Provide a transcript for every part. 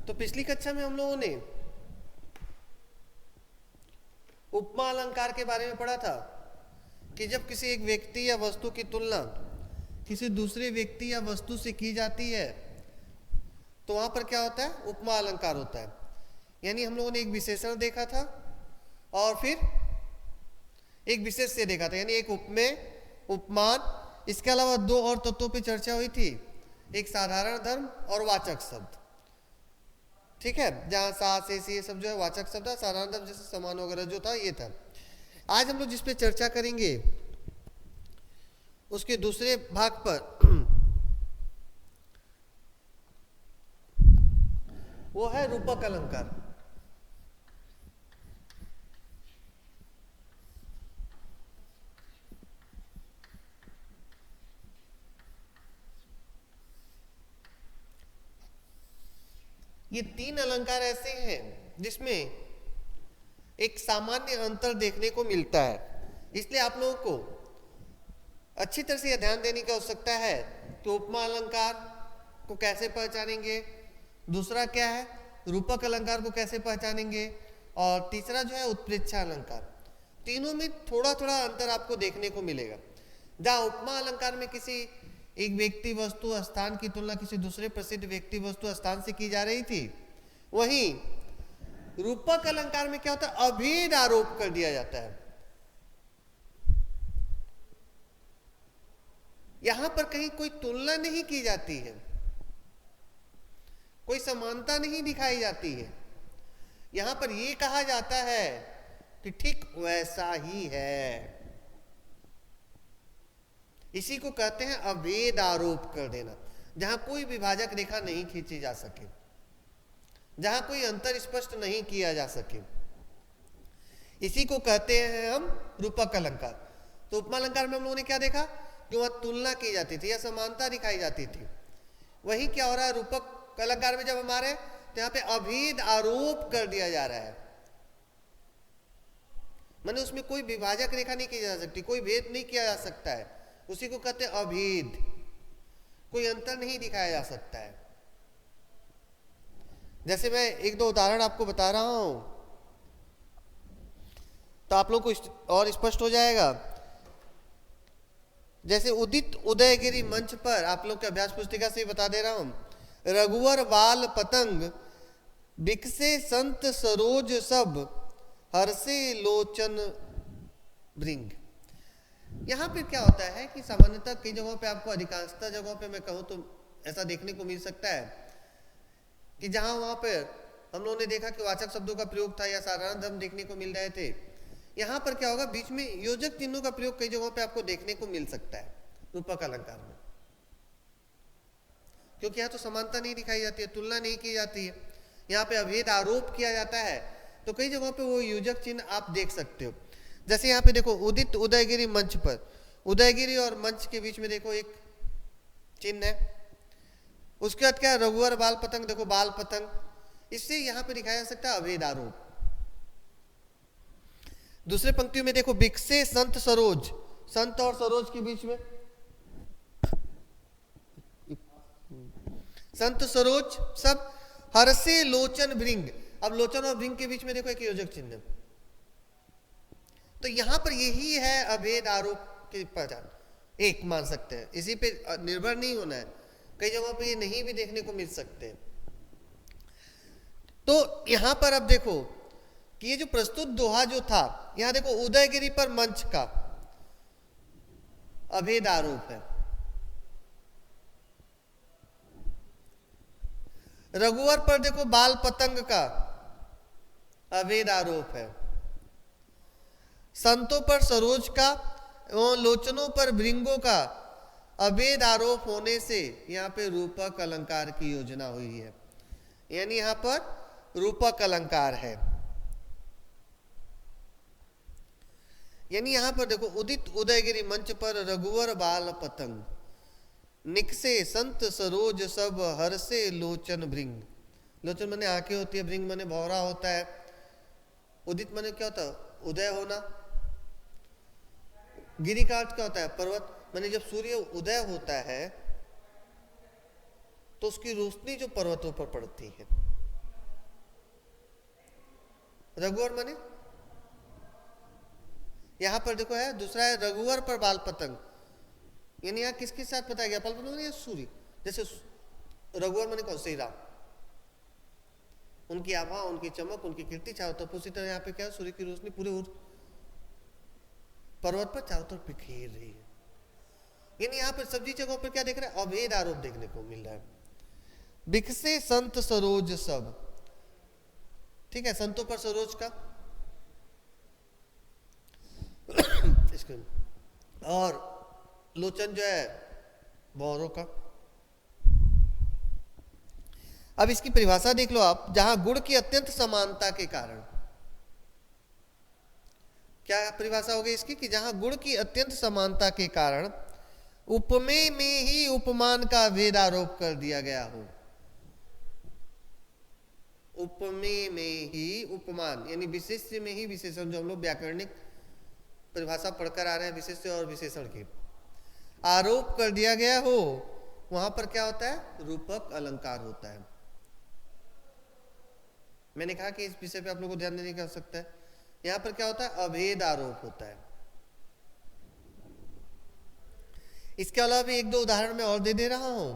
तो पिछली कक्षा में हम लोगों ने उपमा अलंकार के बारे में पढ़ा था कि जब किसी एक व्यक्ति या वस्तु की तुलना किसी दूसरे व्यक्ति या वस्तु से की जाती है तो वहां पर क्या होता है, उपमा अलंकार होता है। यानी हम लोगों ने एक विशेषण देखा था और फिर एक विशेष से देखा था, यानी एक उपमेय, उपमान, इसके अलावा दो और तत्वों पे चर्चा हुई थी, एक साधारण धर्म और वाचक शब्द। ठीक है, जहां सा से ये सब जो है वाचक शब्द है, साधारण धर्म जैसे समान वगैरह जो था ये था। आज हम लोग जिस पे चर्चा करेंगे उसके दूसरे भाग पर वो है रूपक अलंकार। ये तीन अलंकार ऐसे हैं जिसमें एक सामान्य अंतर देखने को मिलता है, इसलिए आप लोगों को अच्छी तरह से ध्यान देने की आवश्यकता है कि उपमा अलंकार को कैसे पहचानेंगे, दूसरा क्या है रूपक अलंकार को कैसे पहचानेंगे, और तीसरा जो है उत्प्रेक्षा अलंकार। तीनों में थोड़ा थोड़ा अंतर आपको देखने को मिलेगा। जहां उपमा अलंकार में किसी एक व्यक्ति वस्तु स्थान की तुलना किसी दूसरे प्रसिद्ध व्यक्ति वस्तु स्थान से की जा रही थी, वहीं रूपक अलंकार में क्या होता है, अभेद आरोप कर दिया जाता है। यहां पर कहीं कोई तुलना नहीं की जाती है, कोई समानता नहीं दिखाई जाती है। यहां पर यह कहा जाता है कि ठीक वैसा ही है। इसी को कहते हैं अभेद आरोप कर देना, जहां कोई विभाजक रेखा नहीं खींची जा सके, जहां कोई अंतर स्पष्ट नहीं किया जा सके, इसी को कहते हैं हम रूपक अलंकार। तो उपमा अलंकार में हम लोगों ने क्या देखा कि वहां तुलना की जाती थी या समानता दिखाई जाती थी। वहीं क्या हो रहा है, रूपक अलंकार में जब हम आ रहे हैं तो यहां पे अभेद आरोप कर दिया जा रहा है, माने उसमें कोई विभाजक रेखा नहीं की जा सकती, कोई भेद नहीं किया जा सकता है, उसी को कहते हैं अभेद। कोई अंतर नहीं दिखाया जा सकता है। जैसे मैं एक दो उदाहरण आपको बता रहा हूं तो आप लोगों को और स्पष्ट हो जाएगा। जैसे उदित उदयगिरी मंच पर, आप लोग के अभ्यास पुस्तिका से बता दे रहा हूं, रघुवर बाल पतंग बिकसे संत सरोज सब हर्षे लोचन भृंग। यहां पे क्या होता है कि सामान्यतः कई जगहों पे, आपको अधिकांशतः जगहों पे मैं कहूं तो ऐसा देखने को मिल सकता है कि जहां वहां पे हम लोगों ने देखा कि वाचक शब्दों का प्रयोग था या साधारण धर्म देखने को मिल रहे थे, यहां पर क्या होगा, बीच में योजक चिन्हों का प्रयोग कई जगहों पे आपको देखने को मिल सकता है रूपक अलंकार में, क्योंकि यहां तो समानता नहीं दिखाई जाती है, तुलना नहीं की जाती है, यहाँ पे अभेद आरोप किया जाता है। तो कई जगहों पे वो योजक चिन्ह आप देख सकते हो। जैसे यहाँ पे देखो उदित उदयगिरी मंच पर, उदयगिरी और मंच के बीच में देखो एक चिन्ह है, उसके बाद क्या है, रघुवर बाल पतंग, देखो बाल पतंग, इससे यहाँ पे दिखाया जा सकता है अभेद आरोप। दूसरे पंक्तियों में देखो बिकसे संत सरोज, संत और सरोज के बीच में संत सरोज सब हर्षे लोचन भृंग, अब लोचन और भृंग के बीच में देखो एक योजक चिन्ह। तो यहां पर यही है अभेद आरोप की पहचान, एक मान सकते हैं, इसी पे निर्भर नहीं होना है, कई जगहों पे ये नहीं भी देखने को मिल सकते हैं। तो यहां पर अब देखो कि ये जो प्रस्तुत दोहा जो था, यहां देखो उदयगिरी पर मंच का अभेद आरोप है, रघुवर पर देखो बाल पतंग का अभेद आरोप है, संतों पर सरोज का एवं लोचनों पर भृंगों का अभेद आरोप होने से यहाँ पे रूपक अलंकार की योजना हुई है, यानी यहाँ पर रूपक अलंकार है। यानी यहाँ पर देखो उदित उदयगिरी मंच पर रघुवर बाल पतंग निकसे संत सरोज सब हर्षे लोचन भृंग। लोचन माने आंखें होती है, भृंग माने भौरा होता है, उदित माने क्या होता है, उदय होना, गिरी का अर्थ क्या होता है, पर्वत, माने जब सूर्य उदय होता है तो उसकी रोशनी जो पर्वतों पर पड़ती है, रघुवर माने यहां पर देखो है, दूसरा है रघुवर पर बाल पतंग, यानी यहाँ किसके साथ बताया गया, बाल पतंग या सूर्य। जैसे रघुवर माने कौन, श्री राम, उनकी आभा, उनकी चमक, उनकी कीर्ति चारों तरफ, उसी तरह यहाँ पे क्या है, सूर्य की रोशनी पूरे पर्वत पर चारों तरफ बिखेर रही है। यानी यहाँ पर सब्जी जगहों पर क्या देख रहे हैं, अभेद आरोप देखने को मिल रहा है। बिखसे संत सरोज सब, ठीक है, संतों पर सरोज का और लोचन जो है भौरों का। अब इसकी परिभाषा देख लो आप, जहां गुण की अत्यंत समानता के कारण, क्या परिभाषा होगी इसकी, कि जहां गुण की अत्यंत समानता के कारण उपमेय में ही उपमान का भेद आरोप कर दिया गया हो। उपमेय में ही उपमान यानी विशेष्य में ही विशेषण, जो हम लोग व्याकरणिक परिभाषा पढ़कर आ रहे हैं विशेष्य और विशेषण की, आरोप कर दिया गया हो, वहां पर क्या होता है, रूपक अलंकार होता है। मैंने कहा कि इस विषय पे आप लोगों को ध्यान देने की आवश्यकता है। यहां पर क्या होता है, अभेद आरोप होता है। इसके अलावा भी एक दो उदाहरण मैं और दे दे रहा हूं।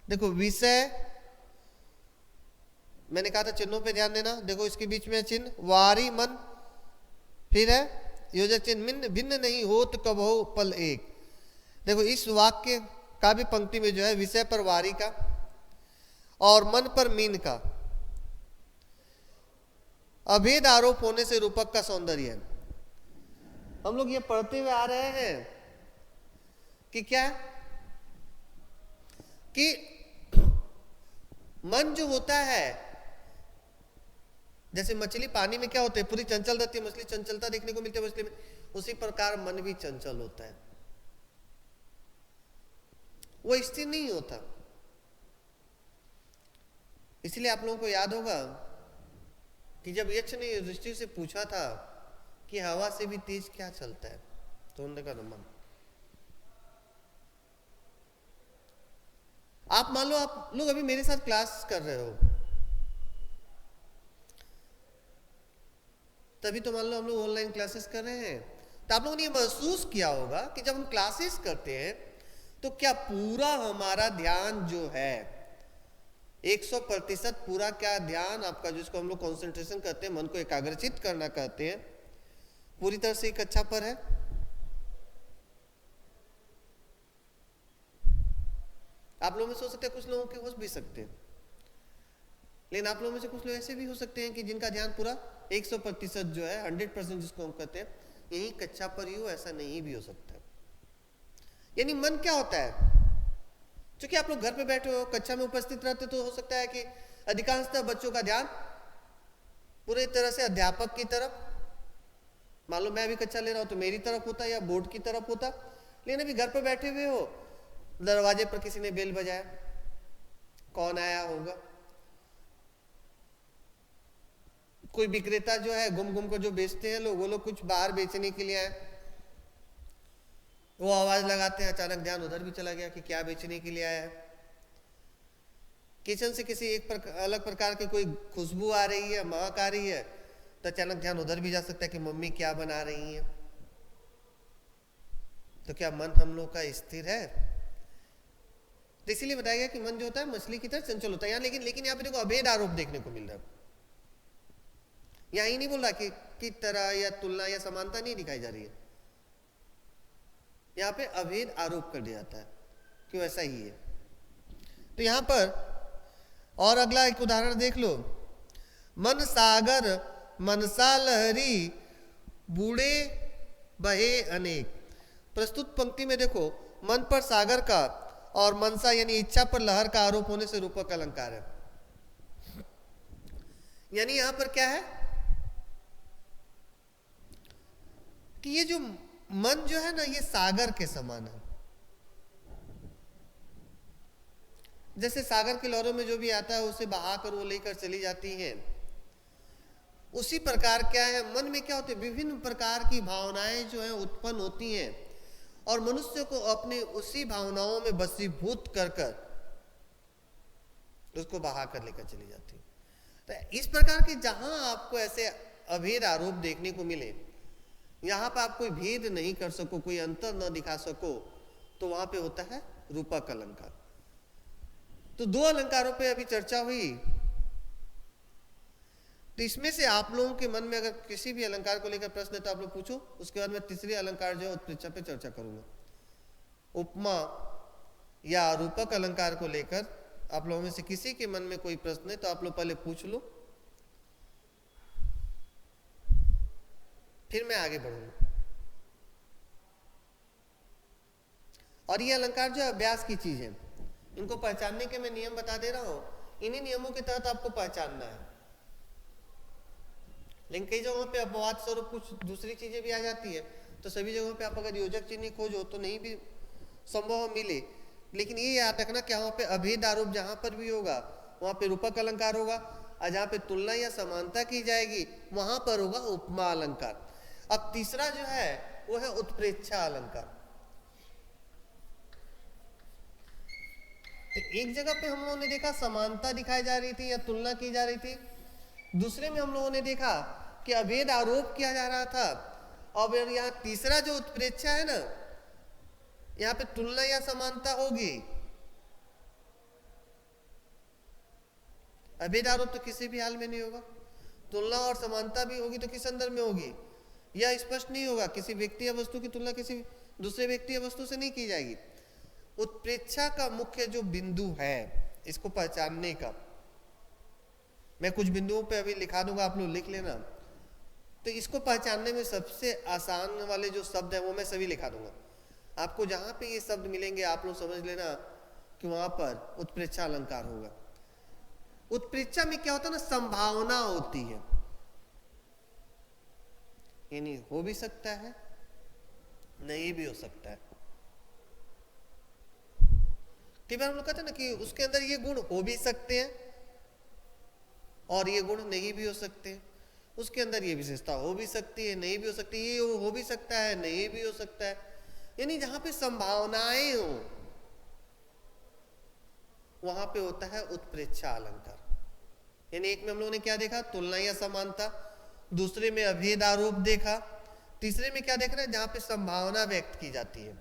देखो विषय, मैंने कहा था चिन्हों पे ध्यान देना, देखो इसके बीच में चिन्ह वारी मन, फिर है योजक चिन्ह भिन्न नहीं होत कबहु पल एक। देखो इस वाक्य का भी पंक्ति में जो है विषय पर वारी का और मन पर मीन का अभेद आरोप होने से रूपक का सौंदर्य है। हम लोग ये पढ़ते हुए आ रहे हैं कि क्या, कि मन जो होता है, जैसे मछली पानी में क्या होते है, पूरी चंचल रहती है, मछली चंचलता देखने को मिलती है मछली में, उसी प्रकार मन भी चंचल होता है, वो स्थिर नहीं होता। इसलिए आप लोगों को याद होगा कि जब यक्ष ने युधिष्ठिर से पूछा था कि हवा से भी तेज क्या चलता है, तो उन्होंने कहा मन। आप मान लो आप लोग अभी मेरे साथ क्लास कर रहे हो, तभी तो मान लो हम लोग ऑनलाइन क्लासेस कर रहे हैं, तो आप लोगों ने ये महसूस किया होगा कि जब हम क्लासेस करते हैं तो क्या पूरा हमारा ध्यान जो है 100% पूरा, क्या ध्यान आपका, जिसको हम लोग कंसंट्रेशन करते हैं, मन को एकाग्रचित करना कहते हैं, पूरी तरह से कक्षा पर है। आप लोगों में सोच सकते हैं, कुछ लोगों के हो भी सकते हैं, लेकिन आप लोगों में से कुछ लोग ऐसे भी हो सकते हैं कि जिनका ध्यान पूरा 100% जो है 100% जिसको हम कहते हैं, यही कक्षा पर ही हो, ऐसा नहीं भी हो सकता। यानी मन क्या होता है, क्योंकि आप लोग घर पे बैठे हो, कक्षा में उपस्थित रहते, तो हो सकता है कि अधिकांशतः बच्चों का ध्यान पूरी तरह से अध्यापक की तरफ, मान लो मैं अभी कक्षा ले रहा हूं तो मेरी तरफ होता या बोर्ड की तरफ होता। लेकिन अभी घर पे बैठे हुए हो, दरवाजे पर किसी ने बेल बजाया, कौन आया होगा, कोई विक्रेता जो है घूम घूम कर जो बेचते हैं लोग, वो लोग कुछ बाहर बेचने के लिए आए, वो आवाज लगाते हैं, अचानक ध्यान उधर भी चला गया कि क्या बेचने के लिए आया है। किचन से किसी अलग प्रकार की कोई खुशबू आ रही है, महक आ रही है, तो अचानक ध्यान उधर भी जा सकता है कि मम्मी क्या बना रही है। तो क्या मन हम लोग का स्थिर है? तो इसीलिए बताया गया कि मन जो होता है मछली की तरह चंचल होता है। यहाँ लेकिन यहाँ पे देखो अभेद आरोप देखने को मिल रहा है। यहाँ ही नहीं बोल रहा कि तरह या तुलना या समानता नहीं दिखाई जा रही है, यहाँ पे अभेद आरोप कर दिया जाता है कि वैसा ही है। तो यहाँ पर और अगला एक उदाहरण देख लो, मन सागर मनसा लहरी बूढ़े बहे अनेक। प्रस्तुत पंक्ति में देखो मन पर सागर का और मनसा यानी इच्छा पर लहर का आरोप होने से रूपक अलंकार है। यानी यहां पर क्या है कि ये जो मन जो है ना, ये सागर के समान है। जैसे सागर की लहरों में जो भी आता है उसे बहाकर वो लेकर चली जाती है, उसी प्रकार क्या है मन में क्या होते हैं, विभिन्न प्रकार की भावनाएं जो है उत्पन्न होती हैं और मनुष्य को अपने उसी भावनाओं में बसीभूत कर कर उसको बहा कर लेकर चली जाती है। तो इस प्रकार के जहां आपको ऐसे अभेद आरोप देखने को मिले, यहां पर आप कोई भेद नहीं कर सको, कोई अंतर न दिखा सको, तो वहां पे होता है रूपक अलंकार। तो दो अलंकारों पे अभी चर्चा हुई। तो इसमें से आप लोगों के मन में अगर किसी भी अलंकार को लेकर प्रश्न है तो आप लोग पूछो, उसके बाद मैं तीसरे अलंकार जो है उत्प्रेक्षा पे चर्चा करूंगा। उपमा या रूपक अलंकार को लेकर आप लोगों में से किसी के मन में कोई प्रश्न है तो आप लोग पहले पूछ लो, फिर मैं आगे बढ़ूंगा। और ये अलंकार जो अभ्यास की चीज है, इनको पहचानने के मैं नियम बता दे रहा हूं, इन्हीं नियमों के तहत आपको पहचानना है। लेकिन कई जगहों पे अपवाद स्वरूप कुछ दूसरी चीजें भी आ जाती है, तो सभी जगहों पे आप अगर योजक चिन्ह खोजो तो नहीं भी संभव मिले। लेकिन ये याद रखना कि वहां पे अभेद आरोप जहां पर भी होगा वहां पे रूपक अलंकार होगा, और जहां पे तुलना या समानता की जाएगी वहां पर होगा उपमा अलंकार। अब तीसरा जो है वो है उत्प्रेक्षा अलंकार। तो एक जगह पे हम लोगों ने देखा समानता दिखाई जा रही थी या तुलना की जा रही थी, दूसरे में हम लोगों ने देखा कि अभेद आरोप किया जा रहा था। और यहाँ तीसरा जो उत्प्रेक्षा है ना, यहाँ पे तुलना या समानता होगी। अभेद आरोप तो किसी भी हाल में नहीं होगा, तुलना और समानता भी होगी तो किस संदर्भ में होगी, यह स्पष्ट नहीं होगा। किसी व्यक्ति या वस्तु की तुलना किसी दूसरे व्यक्ति या वस्तु से नहीं की जाएगी। उत्प्रेक्षा का मुख्य जो बिंदु है इसको पहचानने का, मैं कुछ बिंदुओं पे अभी लिखा दूंगा, आप लोग लिख लेना। तो इसको पहचानने में सबसे आसान वाले जो शब्द है वो मैं सभी लिखा दूंगा। आपको जहां पे ये शब्द मिलेंगे आप लोग समझ लेना कि वहां पर उत्प्रेक्षा अलंकार होगा। उत्प्रेक्षा में क्या होता है ना, संभावना होती है, यानी हो भी सकता है नहीं भी हो सकता है। कई बार हम लोग कहते हैं ना कि उसके अंदर ये गुण हो भी सकते हैं और ये गुण नहीं भी हो सकते हैं, उसके अंदर ये विशेषता हो भी सकती है नहीं भी हो सकती, ये हो भी सकता है नहीं भी हो सकता है। यानी जहां पे संभावनाएं हो वहां पे होता है उत्प्रेक्षा अलंकार। यानी एक में हम लोगों ने क्या देखा, तुलना या समानता, दूसरे में अभेद आरोप देखा, तीसरे में क्या देख रहे हैं, जहां पे संभावना व्यक्त की जाती है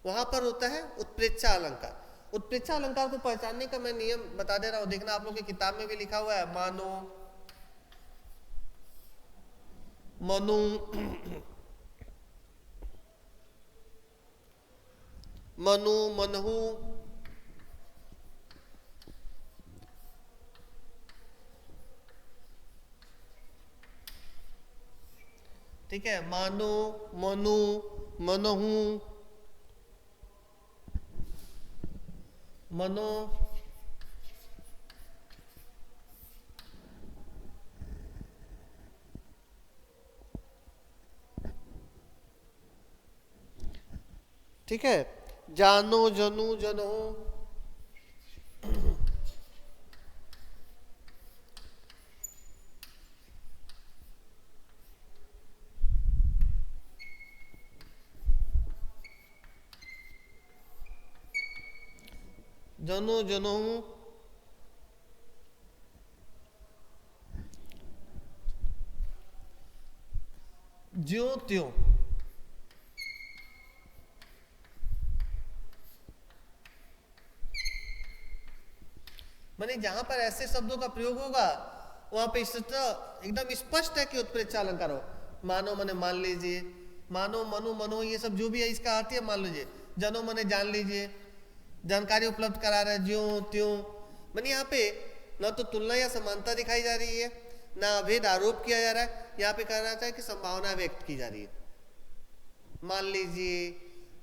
वहां पर होता है उत्प्रेक्षा अलंकार। उत्प्रेक्षा अलंकार को पहचानने का मैं नियम बता दे रहा हूं, देखना आप लोग की किताब में भी लिखा हुआ है। मानो, मनु, मनु, मनहु, ठीक है, मानो, मनु, मनहु, मनो, ठीक है, जानो, जनु, जनो, जनो, जनो, ज्यो त्यों, माने जहां पर ऐसे शब्दों का प्रयोग होगा वहां पे एकदम स्पष्ट है कि उत्प्रेक्षा अलंकार हो। मानो मने मान लीजिए, मानो, मनु, मनो, ये सब जो भी है इसका अर्थ है मान लीजिए। जनो मने जान लीजिए, जानकारी उपलब्ध करा रहा है, ज्यों त्यों। माने यहाँ पे न तो तुलना या समानता दिखाई जा रही है, ना अभेद आरोप किया जा रहा है, यहाँ पे कहना चाहे कि संभावना व्यक्त की जा रही है। मान लीजिए,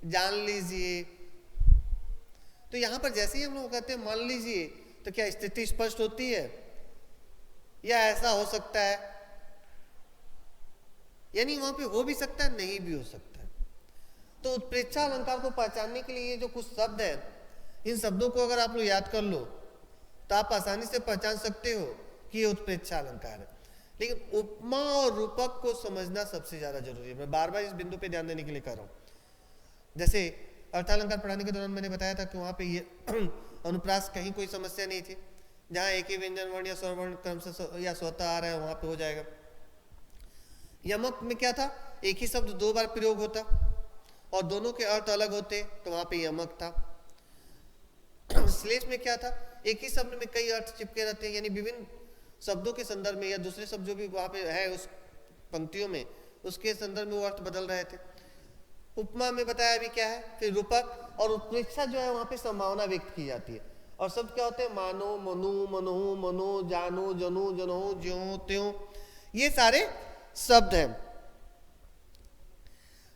जान लीजिए, तो यहाँ पर जैसे ही हम लोग कहते हैं मान लीजिए तो क्या स्थिति स्पष्ट होती है या ऐसा हो सकता है, यानी वहां पे हो भी सकता है नहीं भी हो सकता है। तो उत्प्रेक्षा अलंकार को पहचानने के लिए ये जो कुछ शब्द है, इन शब्दों को अगर आप लोग याद कर लो तो आप आसानी से पहचान सकते हो कि ये उत्प्रेक्षा अलंकार है। लेकिन उपमा और रूपक को समझना सबसे ज्यादा जरूरी है। मैं बार बार इस बिंदु पे ध्यान देने के लिए कर रहा हूं। जैसे अर्थालंकार पढ़ाने के दौरान मैंने बताया था कि वहां पे ये अनुप्रास कहीं कोई समस्या नहीं थी, जहाँ एक ही व्यंजन वर्ण या स्वर वर्ण क्रम से या स्वतः आ रहा है वहां पे हो जाएगा। यमक में क्या था, एक ही शब्द 2 बार प्रयोग होता और दोनों के अर्थ अलग होते, तो वहां पे यमक था। श्लेष में क्या था, एक ही शब्द में कई अर्थ चिपके रहते हैं, यानी विभिन्न शब्दों के संदर्भ में या दूसरे शब्द जो भी वहां पे है उस पंक्तियों में, उसके संदर्भ में वो अर्थ बदल रहे थे। उपमा में बताया भी क्या है, फिर रूपक और उत्प्रेक्षा जो है वहां पे संभावना व्यक्त की जाती है। और शब्द क्या होते हैं, मानो, मनु, मनहु, मनो, जानो, जनु, जनहु, ज्यों, त्यों, ये सारे शब्द हैं।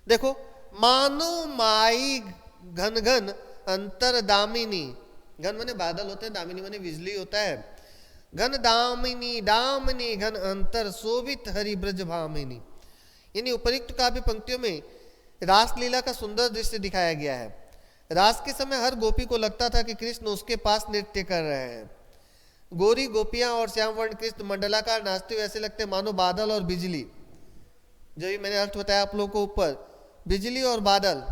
देखो, मानो माई घन घन अंतर दामिनी, घन माने बादल होते हैं, दामिनी माने बिजली होता है। घन दामिनी दामिनी घन अंतर शोभित हरि ब्रज भामिनी, यानी उपयुक्त काव्य पंक्तियों में रासलीला का सुंदर दृश्य दिखाया गया है। रास के समय हर गोपी को लगता था कि कृष्ण उसके पास नृत्य कर रहे हैं। गोरी गोपियां और श्याम वर्ण कृष्ण मंडलाकार नाचते हुए ऐसे लगते मानो बादल और बिजली, जो भी मैंने अर्थ बताया आप लोगों को ऊपर, बिजली और बादल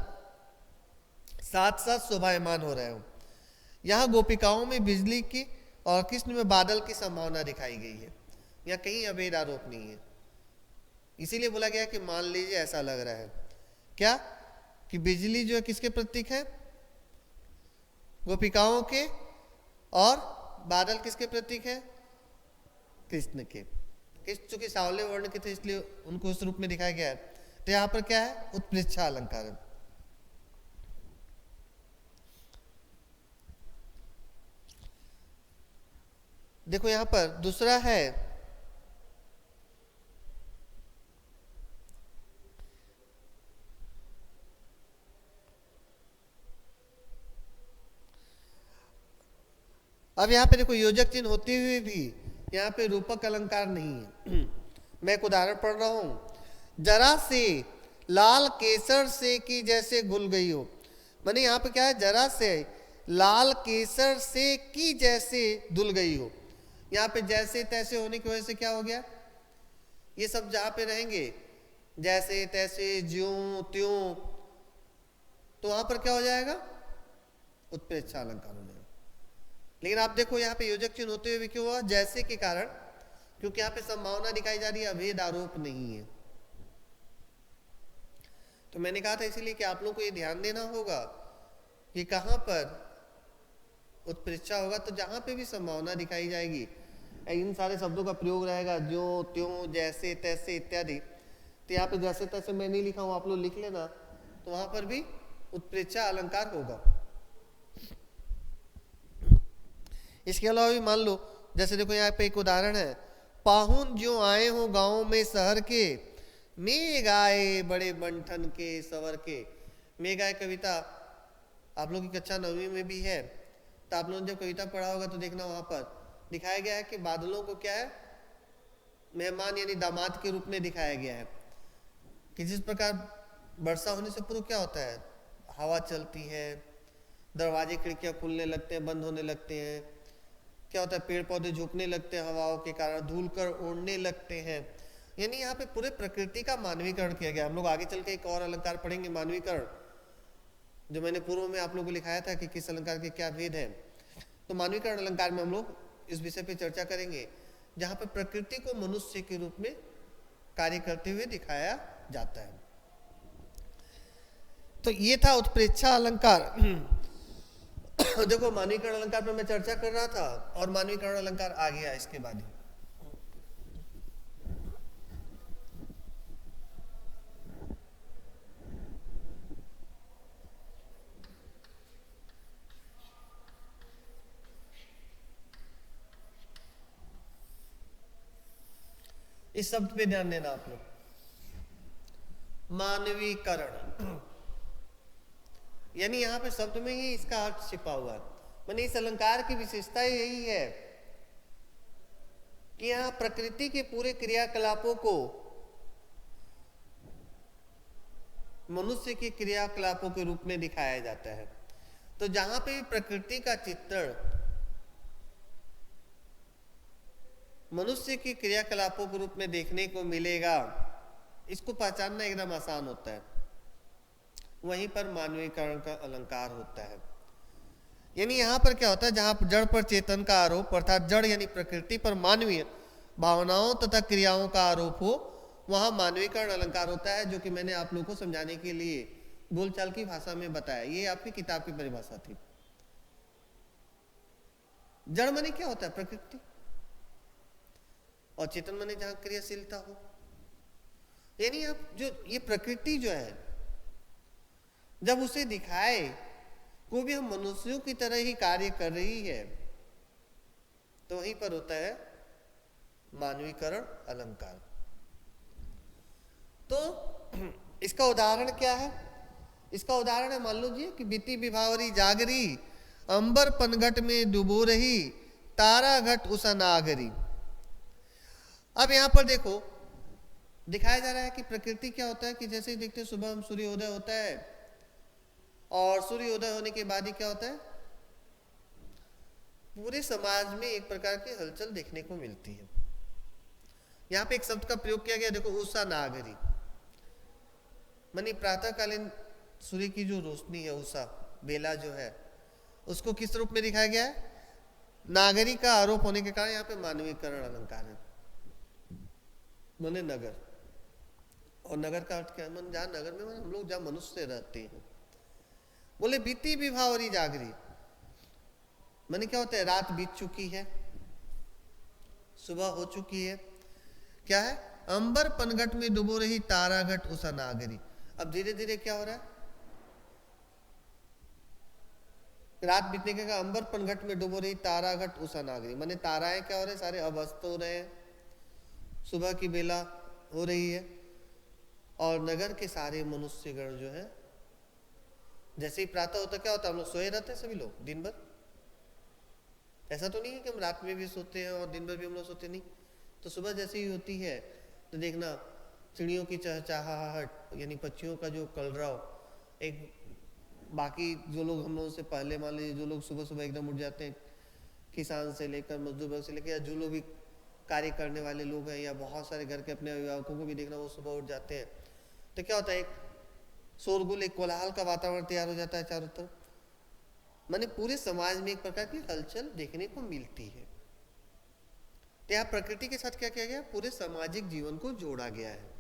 साथ साथ शोभायमान हो रहे हो। यहाँ गोपिकाओं में बिजली की और कृष्ण में बादल की संभावना दिखाई गई है, यहाँ कहीं अभेद आरोप नहीं है। इसीलिए बोला गया कि मान लीजिए ऐसा लग रहा है क्या कि बिजली जो है किसके प्रतीक है, गोपिकाओं के, और बादल किसके प्रतीक है, कृष्ण के। कृष्ण चूंकि सावले वर्ण के थे इसलिए उनको उस रूप में दिखाया गया है। तो यहाँ पर क्या है, उत्प्रेक्षा अलंकार है। देखो यहां पर दूसरा है अब यहाँ पे देखो योजक चिन्ह होते हुए भी यहाँ पे रूपक अलंकार नहीं है। मैं एक उदाहरण पढ़ रहा हूं, जरा से लाल केसर से की जैसे घुल गई हो, माने यहाँ पे क्या है, जरा से लाल केसर से की जैसे धुल गई हो। यहाँ पे जैसे तैसे होने की वजह से क्या हो गया, ये सब जहां पे रहेंगे जैसे तैसे ज्यों त्यों, तो वहां पर क्या हो जाएगा, उत्प्रेक्षा अलंकार हो जाएगा। लेकिन आप देखो यहाँ पे योजक चिन्ह होते हुए भी क्यों हुआ, जैसे के कारण, क्योंकि यहाँ पे संभावना दिखाई जा रही है, अभेद आरोप नहीं है। तो मैंने कहा था इसीलिए कि आप लोग को ये ध्यान देना होगा कि कहां पर उत्प्रेक्षा होगा, तो जहां पे भी संभावना दिखाई जाएगी इन सारे शब्दों का प्रयोग रहेगा, ज्यों त्यों जैसे तैसे इत्यादि। तो यहाँ पे जैसे तैसे मैं नहीं लिखा हूं, आप लोग लिख लेना, तो वहां पर भी उत्प्रेक्षा अलंकार होगा। इसके अलावा भी मान लो, जैसे देखो यहाँ पे एक उदाहरण है, पाहुन ज्यों आए हो गांव में शहर के, मेघ आए बड़े बंठन के सवर के। मेघ आए कविता आप लोग की कक्षा 9वीं में भी है, तो आप लोगों ने जब कविता पढ़ा होगा तो देखना वहां पर दिखाया गया है कि बादलों को क्या है, मेहमान यानी दामाद के रूप में दिखाया गया है कि जिस प्रकार वर्षा होने से पूर्व क्या होता है, हवा चलती है, दरवाजे खिड़कियां खुलने लगते हैं, बंद होने लगते हैं, क्या होता है, पेड़ पौधे झुकने लगते हैं हवाओं के कारण, धूल कर उड़ने लगते हैं। यानी यहाँ पे पूरे प्रकृति का मानवीकरण किया गया। हम लोग आगे चल के एक और अलंकार पढ़ेंगे, मानवीकरण, जो मैंने पूर्व में आप लोगों को लिखाया था कि किस अलंकार के क्या भेद है। तो मानवीकरण अलंकार में हम लोग इस विषय पे चर्चा करेंगे, जहां पे प्रकृति को मनुष्य के रूप में कार्य करते हुए दिखाया जाता है। तो ये था उत्प्रेक्षा अलंकार। देखो मानवीकरण अलंकार पर मैं चर्चा कर रहा था और मानवीकरण अलंकार आ गया इसके बाद ही। इस शब्द पे ध्यान देना आप लोग, मानवीकरण, यानी यहां पे शब्द में ही इसका अर्थ छिपा हुआ है। माने इस अलंकार की विशेषता यही है कि यहां प्रकृति के पूरे क्रियाकलापों को मनुष्य के क्रियाकलापों के रूप में दिखाया जाता है। तो जहां पे भी प्रकृति का चित्रण मनुष्य के क्रियाकलापों के रूप में देखने को मिलेगा, इसको पहचानना एकदम आसान होता है, वहीं पर मानवीकरण का अलंकार होता है। यानी यहां पर क्या होता है, जहां जड़ पर चेतन का आरोप अर्थात जड़ यानी प्रकृति पर मानवीय भावनाओं तथा क्रियाओं का आरोप हो, वहां मानवीकरण अलंकार होता है, जो कि मैंने आप लोगों को समझाने के लिए बोलचाल की भाषा में बताया। ये आपकी किताब की परिभाषा थी। जड़ माने क्या होता है, प्रकृति, और चेतन माने जहां क्रियाशीलता हो। यानी आप जो ये प्रकृति जो है, जब उसे दिखाए कोई भी हम मनुष्यों की तरह ही कार्य कर रही है, तो वहीं पर होता है मानवीकरण अलंकार। तो इसका उदाहरण क्या है? इसका उदाहरण है, मान लीजिए कि बीती विभावरी जागरी, अंबर पनघट में डुबो रही, तारा घट उषा नागरी। अब यहां पर देखो दिखाया जा रहा है कि प्रकृति क्या होता है कि जैसे ही देखते सुबह हम सूर्योदय होता है, और सूर्योदय होने के बाद ही क्या होता है, पूरे समाज में एक प्रकार की हलचल देखने को मिलती है। यहां पे एक शब्द का प्रयोग किया गया, देखो, उषा नागरी, मानी प्रातःकालीन सूर्य की जो रोशनी है, उषा बेला जो है, उसको किस रूप में दिखाया गया है? नागरी का आरोप होने के कारण यहाँ पे मानवीकरण अलंकार है, माने नगर। और नगर का अर्थ क्या है? जहां नगर में हम लोग जहां मनुष्य रहते हैं। बोले बीती विभावरी जागरी, माने क्या होता है? रात बीत चुकी है, सुबह हो चुकी है। क्या है? अंबर पनघट में डुबो रही, तारा घट उषा नागरी। अब धीरे धीरे क्या हो रहा है? रात बीतने के कारण अंबर पनघट में डुबो रही, तारा घट उषा नागरी, माने ताराएं क्या हो रहे हैं? सारे अब अस्त हो रहे हैं, सुबह की बेला हो रही है, और नगर के सारे मनुष्यगण जो है, जैसे ही प्रातः होता क्या होता है? हम लोग सोए रहते हैं सभी लोग दिन भर। ऐसा तो नहीं है कि हम रात में भी सोते हैं और दिन भर भी हम लोग सोते नहीं। तो सुबह जैसे ही होती है तो देखना चिड़ियों की चहचहाहट, यानी पक्षियों का जो कलरव, एक बाकी जो लोग हम लोगों से पहले, मान लीजिए जो लोग सुबह सुबह एकदम उठ जाते हैं, किसान से लेकर मजदूर वर्ग से लेकर, या जो लोग भी कार्य करने वाले लोग हैं, या बहुत सारे घर के अपने अभिभावकों को भी देखना, वो सुबह उठ जाते हैं, तो क्या होता है? एक शोरगुल, एक कोलाहल का वातावरण तैयार हो जाता है चारों तरफ। माने पूरे समाज में एक प्रकार की हलचल देखने को मिलती है। तो यहाँ प्रकृति के साथ क्या किया गया? पूरे सामाजिक जीवन को जोड़ा गया है।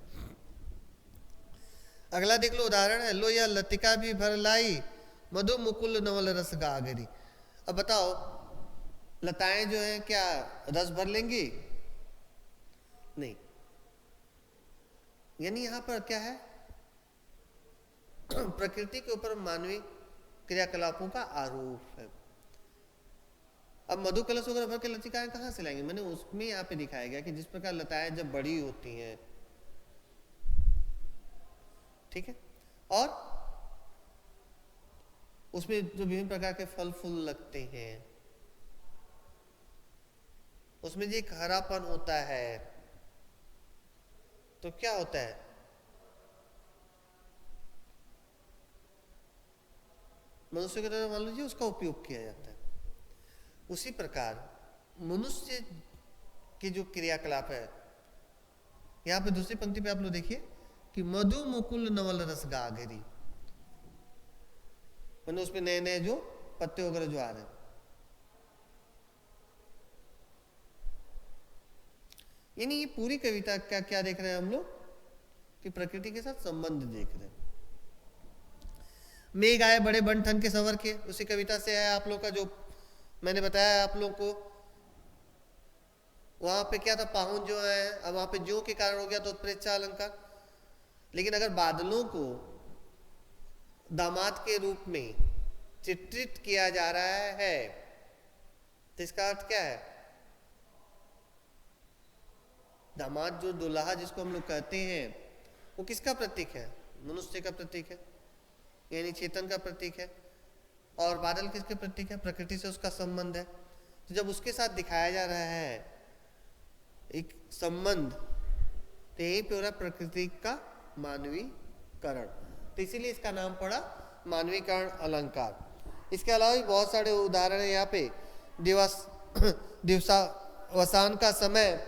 अगला देख लो उदाहरण है, लो या लतिका भी भर लाई, मधु मुकुल नवल रस गागरी। अब बताओ, लताएं जो हैं क्या रस भर लेंगी? नहीं। यानी यहां पर क्या है? प्रकृति के ऊपर मानवीय क्रियाकलापों का आरोप है। अब मधु कलश वगैरह भर के लतिकाएं कहां से लाएंगे? मैंने उसमें यहाँ पे दिखाया गया कि जिस प्रकार लताएं जब बड़ी होती हैं, ठीक है, और उसमें जो विभिन्न प्रकार के फल फूल लगते हैं, उसमें जो एक हरापन होता है, तो क्या होता है? मनुष्य की तरह मान लीजिए उसका उपयोग किया जाता है। उसी प्रकार मनुष्य के जो क्रियाकलाप है, यहां पे दूसरी पंक्ति पे आप लोग देखिए कि मधु मुकुल नवल रस गागरी, मैंने उसमें नए नए जो पत्ते वगैरह जो आ रहे हैं। यानी ये पूरी कविता का क्या देख रहे हैं हम लोग? कि प्रकृति के साथ संबंध देख रहे हैं। मेघ आए बड़े बन ठन के सवर के, उसी कविता से है आप लोग का, जो मैंने बताया आप लोग को। वहां पे क्या था? पाहुन जो है, अब वहां पे जो के कारण हो गया तो उत्प्रेक्षा अलंकार। लेकिन अगर बादलों को दामाद के रूप में चित्रित किया जा रहा है, तो इसका अर्थ क्या है? दामाद जो दुल्हा जिसको हम लोग कहते हैं, वो किसका प्रतीक है? मनुष्य का प्रतीक है, यानी चेतन का प्रतीक है। और बादल किसके प्रतीक है? प्रकृति से उसका संबंध है। तो जब उसके साथ दिखाया जा रहा है एक संबंध, तो यही पे हो रहा प्रकृति का मानवीकरण, तो इसीलिए इसका नाम पड़ा मानवीकरण अलंकार। इसके अलावा भी बहुत सारे उदाहरण है यहाँ पे। दिवसावसान का समय,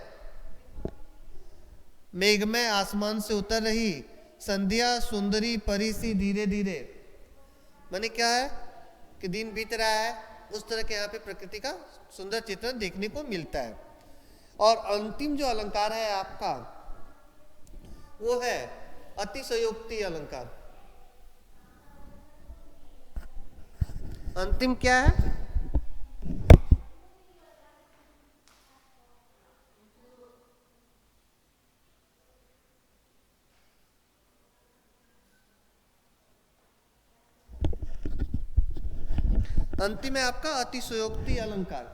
मेघमय आसमान से उतर रही, संध्या सुंदरी परी सी धीरे धीरे। माने क्या है कि दिन बीत रहा है, उस तरह के यहाँ पे प्रकृति का सुंदर चित्रण देखने को मिलता है। और अंतिम जो अलंकार है आपका वो है अतिशयोक्ति अलंकार। अंतिम क्या है? अंतिम है आपका अतिशयोक्ति अलंकार।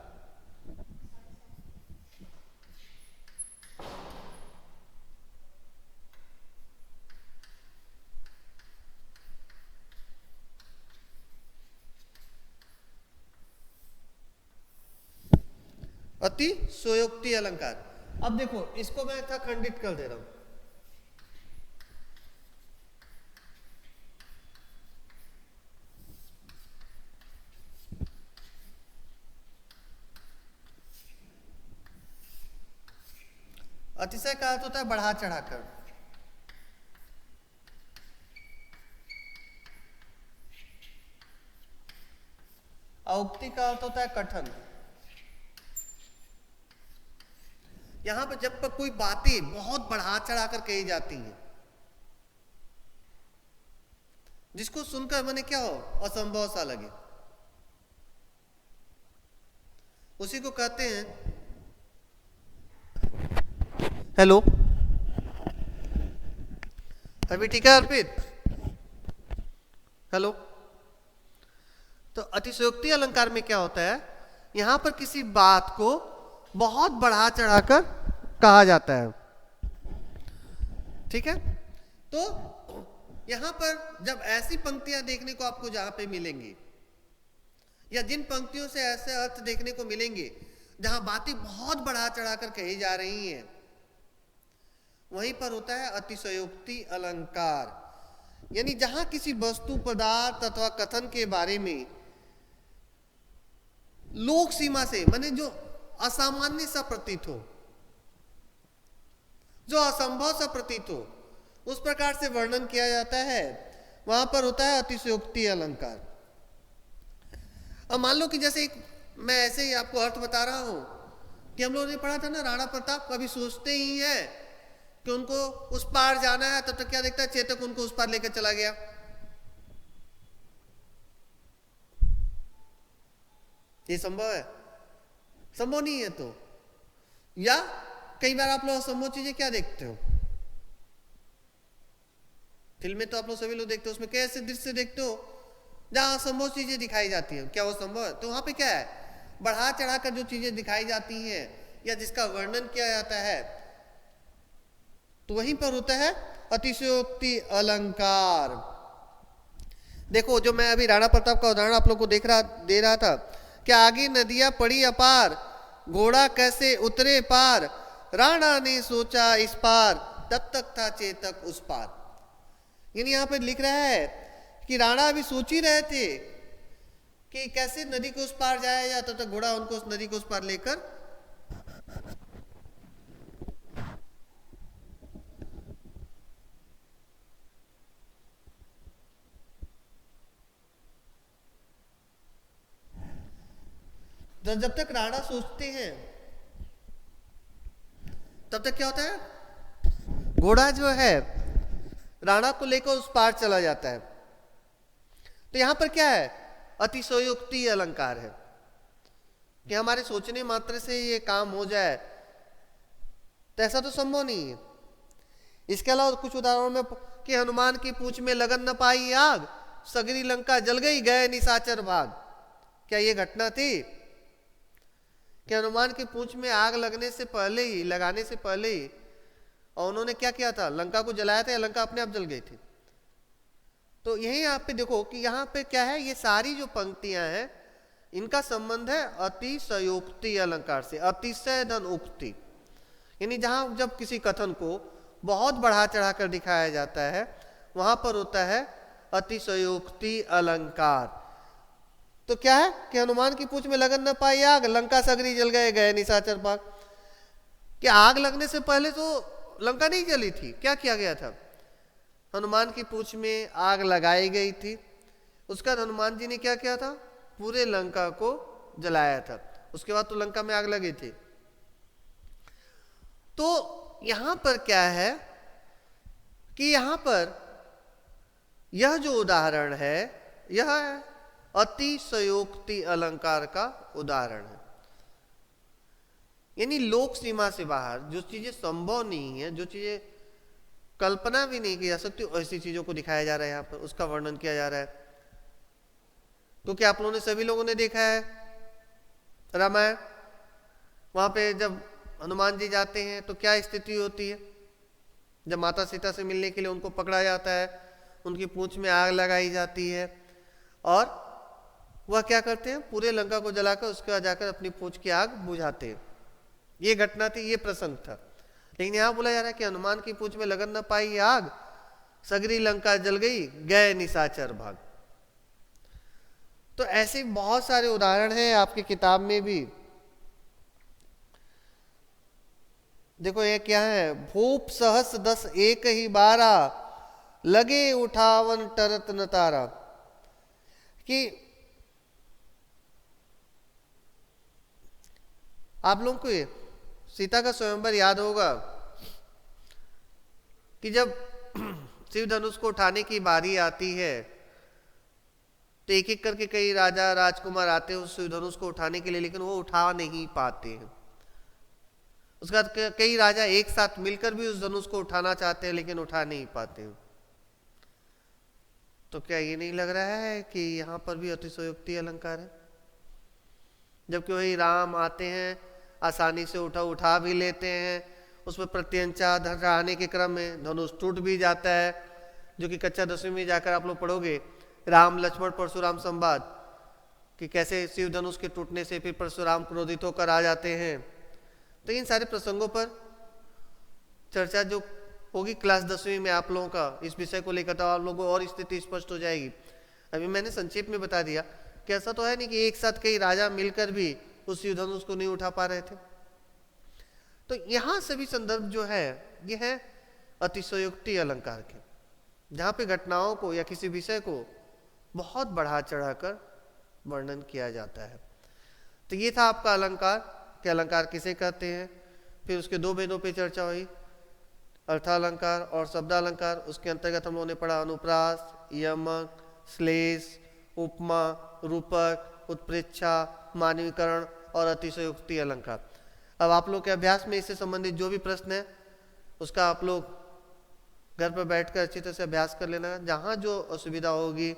अतिशयोक्ति अलंकार। अब देखो इसको मैं था खंडित कर दे रहा हूं। अतिशय का अर्थ होता है बढ़ा चढ़ाकर। अउक्ति का अर्थ होता है कथन। यहां पर जब पर कोई बातें बहुत बढ़ा चढ़ाकर कही जाती हैं, जिसको सुनकर मैंने क्या हो असंभव सा लगे, उसी को कहते हैं। हेलो, अभी ठीक है अर्पित? हेलो। तो अतिशयोक्ति अलंकार में क्या होता है, यहां पर किसी बात को बहुत बढ़ा चढ़ाकर कहा जाता है। ठीक है, तो यहां पर जब ऐसी पंक्तियां देखने को आपको जहां पे मिलेंगी, या जिन पंक्तियों से ऐसे अर्थ देखने को मिलेंगे जहां बातें बहुत बढ़ा चढ़ाकर कही जा रही हैं, वहीं पर होता है अतिशयोक्ति अलंकार। यानी जहां किसी वस्तु, पदार्थ अथवा कथन के बारे में लोक सीमा से माने जो असामान्य सा प्रतीत हो, जो असंभव सा प्रतीत हो, उस प्रकार से वर्णन किया जाता है, वहां पर होता है अतिशयोक्ति अलंकार। अब मान लो कि जैसे मैं ऐसे ही आपको अर्थ बता रहा हूं कि हम लोगों ने पढ़ा था ना, राणा प्रताप कभी सोचते ही है कि उनको उस पार जाना है, तब तक क्या देखता है चेतक उनको उस पार लेकर चला गया। ये संभव है? संभव नहीं है। तो या कई बार आप लोग असंभव चीजें क्या देखते हो, फिल्में तो आप लोग सभी लोग देखते हो, उसमें कैसे दृश्य देखते हो जहां असंभव चीजें दिखाई जाती हैं। क्या वो संभव है? तो वहां पे क्या है, बढ़ा चढ़ाकर जो चीजें दिखाई जाती हैं या जिसका वर्णन किया जाता है, तो वहीं पर होता है अतिशयोक्ति अलंकार। देखो जो मैं अभी राणा प्रताप का उदाहरण आप लोग को दे रहा था, क्या आगे नदियां पड़ी अपार, घोड़ा कैसे उतरे पार, राणा ने सोचा इस पार, तब तक था चेतक उस पार। यानी यहां पे लिख रहा है कि राणा अभी सोच ही रहे थे कि कैसे नदी को उस पार जाया जाए, तब तक घोड़ा उनको उस नदी को उस पार लेकर जब तक राणा सोचते हैं तब तक क्या होता है, घोड़ा जो है राणा को लेकर उस पार चला जाता है। तो यहां पर क्या है, अतिशयोक्ति अलंकार है कि हमारे सोचने मात्र से ये काम हो जाए, तो ऐसा तो संभव नहीं है। इसके अलावा कुछ उदाहरणों में कि हनुमान की पूंछ में लगन न पाई आग, सगरी लंका जल गई गए निशाचर भाग। क्या ये घटना थी कि हनुमान की पूंछ में आग लगाने से पहले ही और उन्होंने क्या किया था, लंका को जलाया था, या लंका अपने आप जल गई थी? तो यही आप पे देखो कि यहाँ पे क्या है, ये सारी जो पंक्तियां हैं इनका संबंध है अतिशयोक्ति अलंकार से। अतिशय धन उक्ति, यानी जहां जब किसी कथन को बहुत बढ़ा चढ़ा कर दिखाया जाता है, वहां पर होता है अतिशयोक्ति अलंकार। तो क्या है कि हनुमान की पूंछ में लगन न पाई आग, लंका सगरी जल गए निशाचर भाग। कि आग लगने से पहले तो लंका नहीं जली थी, क्या किया गया था, हनुमान की पूंछ में आग लगाई गई थी। उसका हनुमान जी ने क्या किया था, पूरे लंका को जलाया था। उसके बाद तो लंका में आग लगी थी। तो यहां पर क्या है कि यहां पर यह जो उदाहरण है यह अतिशयोक्ति अलंकार का उदाहरण है। यानी लोक सीमा से बाहर जो चीजें संभव नहीं है, जो चीजें कल्पना भी नहीं की जा सकती, ऐसी चीजों को दिखाया जा रहा है, यहां पर उसका वर्णन किया जा रहा है। तो क्या आप लोगों ने, सभी लोगों ने देखा है रामायण? वहां पे जब हनुमान जी जाते हैं तो क्या स्थिति होती है? जब माता सीता से मिलने के लिए उनको पकड़ा जाता है, उनकी पूंछ में आग लगाई जाती है और वह क्या करते हैं, पूरे लंका को जलाकर उसके बाद जाकर अपनी पूंछ की आग बुझाते हैं। ये घटना थी, ये प्रसंग था। लेकिन यहां बोला जा रहा है कि हनुमान की पूंछ में लगन न पाई आग, सगरी लंका जल गई, गए निशाचर भाग। तो ऐसे बहुत सारे उदाहरण हैं आपकी किताब में भी। देखो ये क्या है, भूप सहस 10 एक ही 12, लगे उठावन टरत न तारा। कि आप लोगों को ये सीता का स्वयंवर याद होगा कि जब शिव धनुष को उठाने की बारी आती है तो एक एक करके कई राजा राजकुमार आते हैं उस शिव धनुष को उठाने के लिए, लेकिन वो उठा नहीं पाते हैं। उसके बाद कई राजा एक साथ मिलकर भी उस धनुष को उठाना चाहते हैं लेकिन उठा नहीं पाते हैं। तो क्या ये नहीं लग रहा है कि यहां पर भी अतिशयोक्ति अलंकार है? जबकि वही राम आते हैं, आसानी से उठा भी लेते हैं, उसमें प्रत्यंचा रहने के क्रम में धनुष टूट भी जाता है, जो कि कच्चा 10वीं में जाकर आप लोग पढ़ोगे, राम लक्ष्मण परशुराम संवाद, कि कैसे शिव धनुष के टूटने से फिर परशुराम क्रोधित होकर आ जाते हैं। तो इन सारे प्रसंगों पर चर्चा जो होगी क्लास 10वीं में आप लोगों का इस विषय को लेकर, तो आप लोगों को और स्थिति स्पष्ट हो जाएगी। अभी मैंने संक्षेप में बता दिया कि ऐसा तो है नहीं कि एक साथ कई राजा मिलकर भी उस शिव धनुष को नहीं उठा पा रहे थे। तो यहां सभी संदर्भ जो है ये है अतिशयोक्ति अलंकार के, जहां पे घटनाओं को या किसी विषय को बहुत बढ़ा चढ़ाकर वर्णन किया जाता है। तो ये था आपका अलंकार कि अलंकार किसे कहते हैं। फिर उसके दो भेदों पे चर्चा हुई, अर्थालंकार और शब्दालंकार। उसके अंतर्गत हम लोगों ने पढ़ा अनुप्रास, यमक, श्लेष, उपमा, रूपक, उत्प्रेक्षा, मानवीकरण और अतिशयोक्ति अलंकार। अब आप लोग के अभ्यास में इससे संबंधित जो भी प्रश्न है उसका आप लोग घर पर बैठकर अच्छी तरह से अभ्यास कर लेना। जहाँ जो असुविधा होगी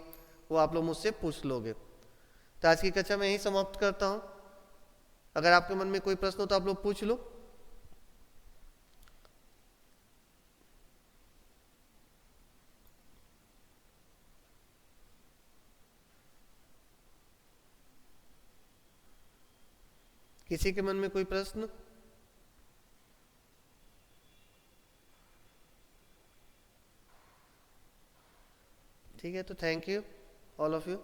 वो आप लोग मुझसे पूछ लोगे। तो आज की कक्षा मैं यही समाप्त करता हूँ। अगर आपके मन में कोई प्रश्न हो तो आप लोग पूछ लो। किसी के मन में कोई प्रश्न? ठीक है, तो thank you all of you.